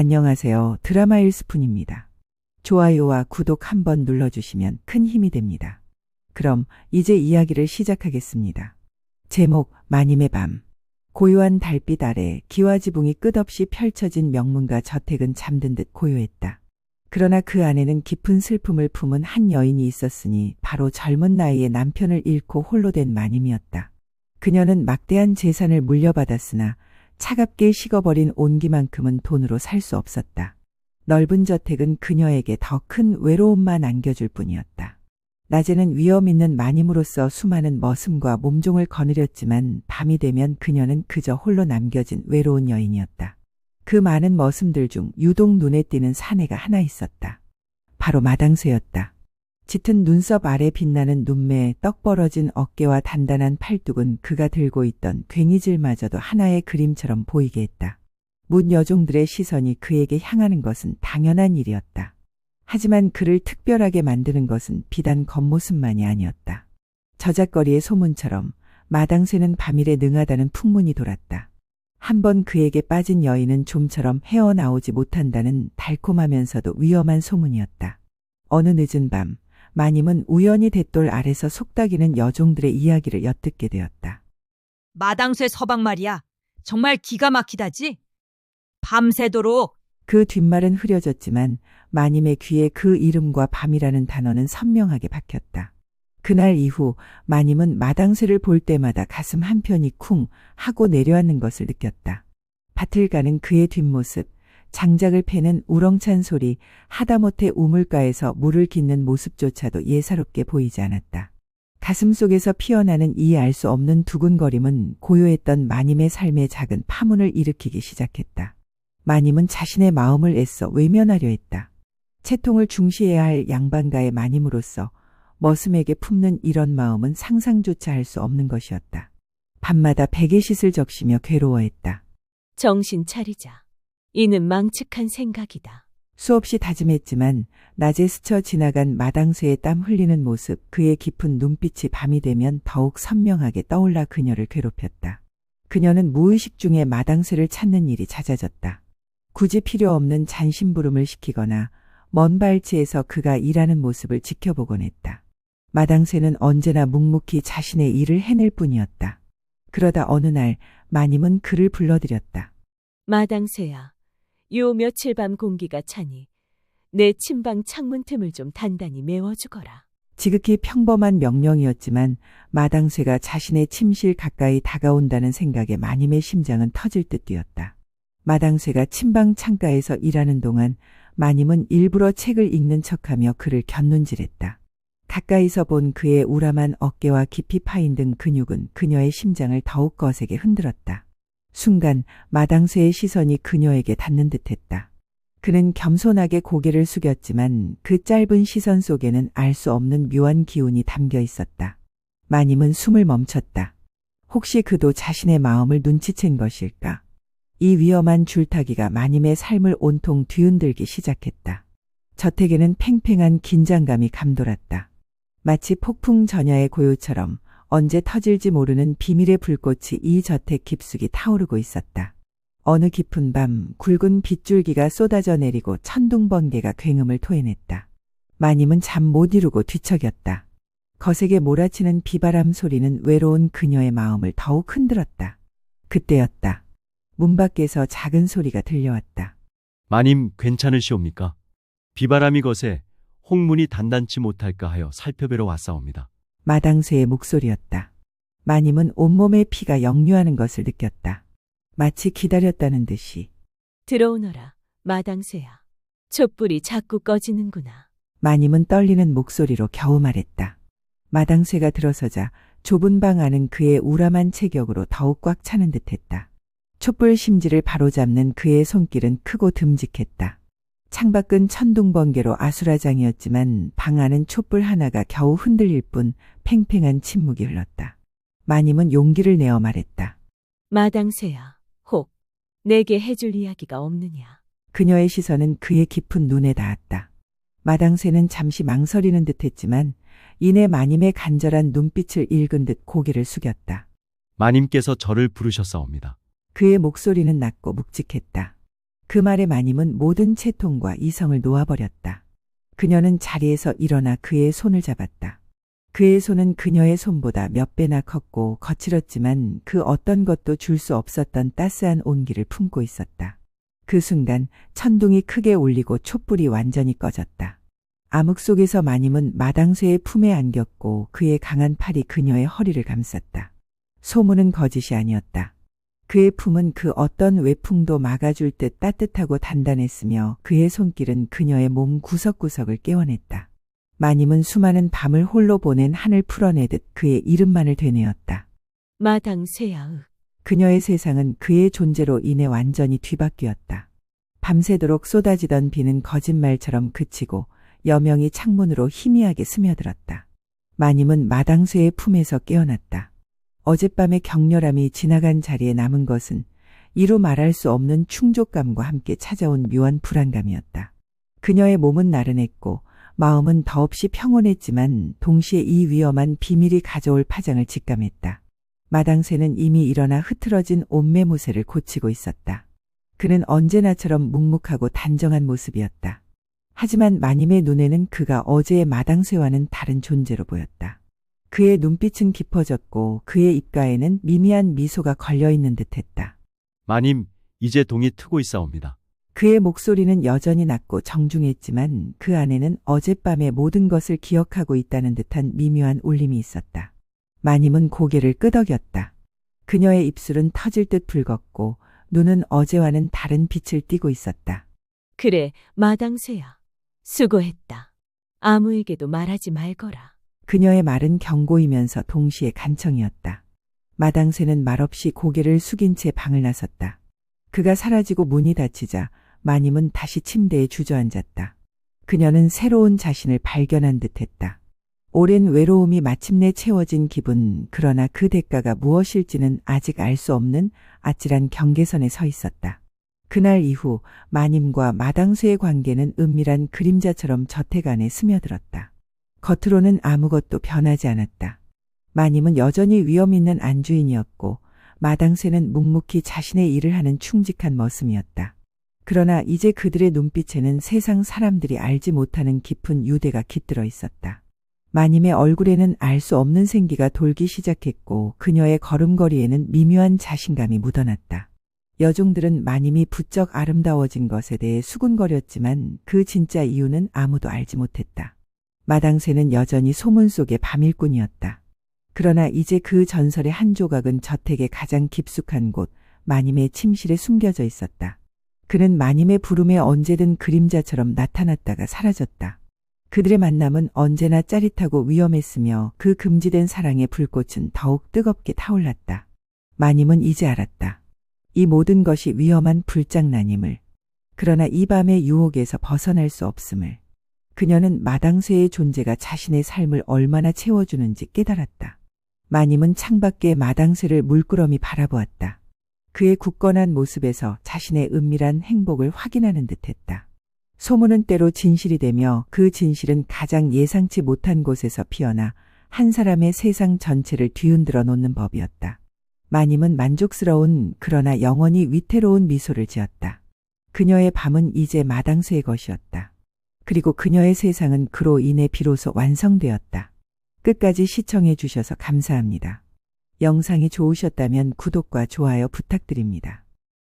안녕하세요. 드라마 1스푼입니다. 좋아요와 구독 한번 눌러주시면 큰 힘이 됩니다. 그럼 이제 이야기를 시작하겠습니다. 제목, 마님의 밤. 고요한 달빛 아래 기와지붕이 끝없이 펼쳐진 명문가 저택은 잠든 듯 고요했다. 그러나 그 안에는 깊은 슬픔을 품은 한 여인이 있었으니 바로 젊은 나이에 남편을 잃고 홀로 된 마님이었다. 그녀는 막대한 재산을 물려받았으나 차갑게 식어버린 온기만큼은 돈으로 살 수 없었다. 넓은 저택은 그녀에게 더 큰 외로움만 안겨줄 뿐이었다. 낮에는 위험 있는 마님으로서 수많은 머슴과 몸종을 거느렸지만 밤이 되면 그녀는 그저 홀로 남겨진 외로운 여인이었다. 그 많은 머슴들 중 유독 눈에 띄는 사내가 하나 있었다. 바로 마당쇠였다. 짙은 눈썹 아래 빛나는 눈매, 떡 벌어진 어깨와 단단한 팔뚝은 그가 들고 있던 괭이질마저도 하나의 그림처럼 보이게 했다. 문 여종들의 시선이 그에게 향하는 것은 당연한 일이었다. 하지만 그를 특별하게 만드는 것은 비단 겉모습만이 아니었다. 저잣거리의 소문처럼 마당쇠는 밤일에 능하다는 풍문이 돌았다. 한번 그에게 빠진 여인은 좀처럼 헤어나오지 못한다는 달콤하면서도 위험한 소문이었다. 어느 늦은 밤, 마님은 우연히 돛돌 아래서 속닥이는 여종들의 이야기를 엿듣게 되었다. 마당쇠 서방 말이야. 정말 기가 막히다지? 밤새도록. 그 뒷말은 흐려졌지만 마님의 귀에 그 이름과 밤이라는 단어는 선명하게 박혔다. 그날 이후 마님은 마당쇠를 볼 때마다 가슴 한편이 쿵 하고 내려앉는 것을 느꼈다. 밭을 가는 그의 뒷모습, 장작을 패는 우렁찬 소리, 하다못해 우물가에서 물을 깃는 모습조차도 예사롭게 보이지 않았다. 가슴 속에서 피어나는 이 알 수 없는 두근거림은 고요했던 마님의 삶에 작은 파문을 일으키기 시작했다. 마님은 자신의 마음을 애써 외면하려 했다. 채통을 중시해야 할 양반가의 마님으로서 머슴에게 품는 이런 마음은 상상조차 할 수 없는 것이었다. 밤마다 베개싯을 적시며 괴로워했다. 정신 차리자. 이는 망측한 생각이다. 수없이 다짐했지만 낮에 스쳐 지나간 마당쇠의 땀 흘리는 모습, 그의 깊은 눈빛이 밤이 되면 더욱 선명하게 떠올라 그녀를 괴롭혔다. 그녀는 무의식 중에 마당쇠를 찾는 일이 잦아졌다. 굳이 필요 없는 잔심부름을 시키거나 먼 발치에서 그가 일하는 모습을 지켜보곤 했다. 마당쇠는 언제나 묵묵히 자신의 일을 해낼 뿐이었다. 그러다 어느 날 마님은 그를 불러들였다. 마당쇠야, 요 며칠 밤 공기가 차니 내 침방 창문 틈을 좀 단단히 메워주거라. 지극히 평범한 명령이었지만 마당쇠가 자신의 침실 가까이 다가온다는 생각에 마님의 심장은 터질 듯 뛰었다. 마당쇠가 침방 창가에서 일하는 동안 마님은 일부러 책을 읽는 척하며 그를 곁눈질했다. 가까이서 본 그의 우람한 어깨와 깊이 파인 등 근육은 그녀의 심장을 더욱 거세게 흔들었다. 순간 마당쇠의 시선이 그녀에게 닿는 듯했다. 그는 겸손하게 고개를 숙였지만 그 짧은 시선 속에는 알 수 없는 묘한 기운이 담겨 있었다. 마님은 숨을 멈췄다. 혹시 그도 자신의 마음을 눈치챈 것일까? 이 위험한 줄타기가 마님의 삶을 온통 뒤흔들기 시작했다. 저택에는 팽팽한 긴장감이 감돌았다. 마치 폭풍 전야의 고요처럼 언제 터질지 모르는 비밀의 불꽃이 이 저택 깊숙이 타오르고 있었다. 어느 깊은 밤 굵은 빗줄기가 쏟아져 내리고 천둥번개가 굉음을 토해냈다. 마님은 잠 못 이루고 뒤척였다. 거세게 몰아치는 비바람 소리는 외로운 그녀의 마음을 더욱 흔들었다. 그때였다. 문 밖에서 작은 소리가 들려왔다. 마님 괜찮으시옵니까? 비바람이 거세 홍문이 단단치 못할까 하여 살펴뵈러 왔사옵니다. 마당쇠의 목소리였다. 마님은 온몸에 피가 역류하는 것을 느꼈다. 마치 기다렸다는 듯이. 들어오너라, 마당쇠야. 촛불이 자꾸 꺼지는구나. 마님은 떨리는 목소리로 겨우 말했다. 마당쇠가 들어서자 좁은 방 안은 그의 우람한 체격으로 더욱 꽉 차는 듯했다. 촛불 심지를 바로잡는 그의 손길은 크고 듬직했다. 창밖은 천둥번개로 아수라장이었지만 방 안은 촛불 하나가 겨우 흔들릴 뿐 팽팽한 침묵이 흘렀다. 마님은 용기를 내어 말했다. 마당쇠야, 혹 내게 해줄 이야기가 없느냐? 그녀의 시선은 그의 깊은 눈에 닿았다. 마당쇠는 잠시 망설이는 듯했지만 이내 마님의 간절한 눈빛을 읽은 듯 고개를 숙였다. 마님께서 저를 부르셨사옵니다. 그의 목소리는 낮고 묵직했다. 그 말에 마님은 모든 채통과 이성을 놓아버렸다. 그녀는 자리에서 일어나 그의 손을 잡았다. 그의 손은 그녀의 손보다 몇 배나 컸고 거칠었지만 그 어떤 것도 줄 수 없었던 따스한 온기를 품고 있었다. 그 순간 천둥이 크게 울리고 촛불이 완전히 꺼졌다. 암흑 속에서 마님은 마당쇠의 품에 안겼고 그의 강한 팔이 그녀의 허리를 감쌌다. 소문은 거짓이 아니었다. 그의 품은 그 어떤 외풍도 막아줄 듯 따뜻하고 단단했으며 그의 손길은 그녀의 몸 구석구석을 깨워냈다. 마님은 수많은 밤을 홀로 보낸 한을 풀어내듯 그의 이름만을 되뇌었다. 마당쇠야의. 그녀의 세상은 그의 존재로 인해 완전히 뒤바뀌었다. 밤새도록 쏟아지던 비는 거짓말처럼 그치고 여명이 창문으로 희미하게 스며들었다. 마님은 마당쇠의 품에서 깨어났다. 어젯밤의 격렬함이 지나간 자리에 남은 것은 이루 말할 수 없는 충족감과 함께 찾아온 묘한 불안감이었다. 그녀의 몸은 나른했고 마음은 더없이 평온했지만 동시에 이 위험한 비밀이 가져올 파장을 직감했다. 마당쇠는 이미 일어나 흐트러진 옷매무새를 고치고 있었다. 그는 언제나처럼 묵묵하고 단정한 모습이었다. 하지만 마님의 눈에는 그가 어제의 마당쇠와는 다른 존재로 보였다. 그의 눈빛은 깊어졌고 그의 입가에는 미미한 미소가 걸려있는 듯했다. 마님, 이제 동이 트고 있사옵니다. 그의 목소리는 여전히 낮고 정중했지만 그 안에는 어젯밤의 모든 것을 기억하고 있다는 듯한 미묘한 울림이 있었다. 마님은 고개를 끄덕였다. 그녀의 입술은 터질 듯 붉었고 눈은 어제와는 다른 빛을 띠고 있었다. 그래, 마당쇠야. 수고했다. 아무에게도 말하지 말거라. 그녀의 말은 경고이면서 동시에 간청이었다. 마당쇠는 말없이 고개를 숙인 채 방을 나섰다. 그가 사라지고 문이 닫히자 마님은 다시 침대에 주저앉았다. 그녀는 새로운 자신을 발견한 듯했다. 오랜 외로움이 마침내 채워진 기분, 그러나 그 대가가 무엇일지는 아직 알 수 없는 아찔한 경계선에 서 있었다. 그날 이후 마님과 마당쇠의 관계는 은밀한 그림자처럼 저택 안에 스며들었다. 겉으로는 아무것도 변하지 않았다. 마님은 여전히 위험 있는 안주인이었고 마당쇠는 묵묵히 자신의 일을 하는 충직한 머슴이었다. 그러나 이제 그들의 눈빛에는 세상 사람들이 알지 못하는 깊은 유대가 깃들어 있었다. 마님의 얼굴에는 알 수 없는 생기가 돌기 시작했고 그녀의 걸음걸이에는 미묘한 자신감이 묻어났다. 여종들은 마님이 부쩍 아름다워진 것에 대해 수군거렸지만 그 진짜 이유는 아무도 알지 못했다. 마당쇠는 여전히 소문 속의 밤일꾼이었다. 그러나 이제 그 전설의 한 조각은 저택의 가장 깊숙한 곳, 마님의 침실에 숨겨져 있었다. 그는 마님의 부름에 언제든 그림자처럼 나타났다가 사라졌다. 그들의 만남은 언제나 짜릿하고 위험했으며 그 금지된 사랑의 불꽃은 더욱 뜨겁게 타올랐다. 마님은 이제 알았다. 이 모든 것이 위험한 불장난임을. 그러나 이 밤의 유혹에서 벗어날 수 없음을. 그녀는 마당쇠의 존재가 자신의 삶을 얼마나 채워주는지 깨달았다. 마님은 창밖에 마당쇠를 물끄러미 바라보았다. 그의 굳건한 모습에서 자신의 은밀한 행복을 확인하는 듯했다. 소문은 때로 진실이 되며 그 진실은 가장 예상치 못한 곳에서 피어나 한 사람의 세상 전체를 뒤흔들어 놓는 법이었다. 마님은 만족스러운 그러나 영원히 위태로운 미소를 지었다. 그녀의 밤은 이제 마당쇠의 것이었다. 그리고 그녀의 세상은 그로 인해 비로소 완성되었다. 끝까지 시청해 주셔서 감사합니다. 영상이 좋으셨다면 구독과 좋아요 부탁드립니다.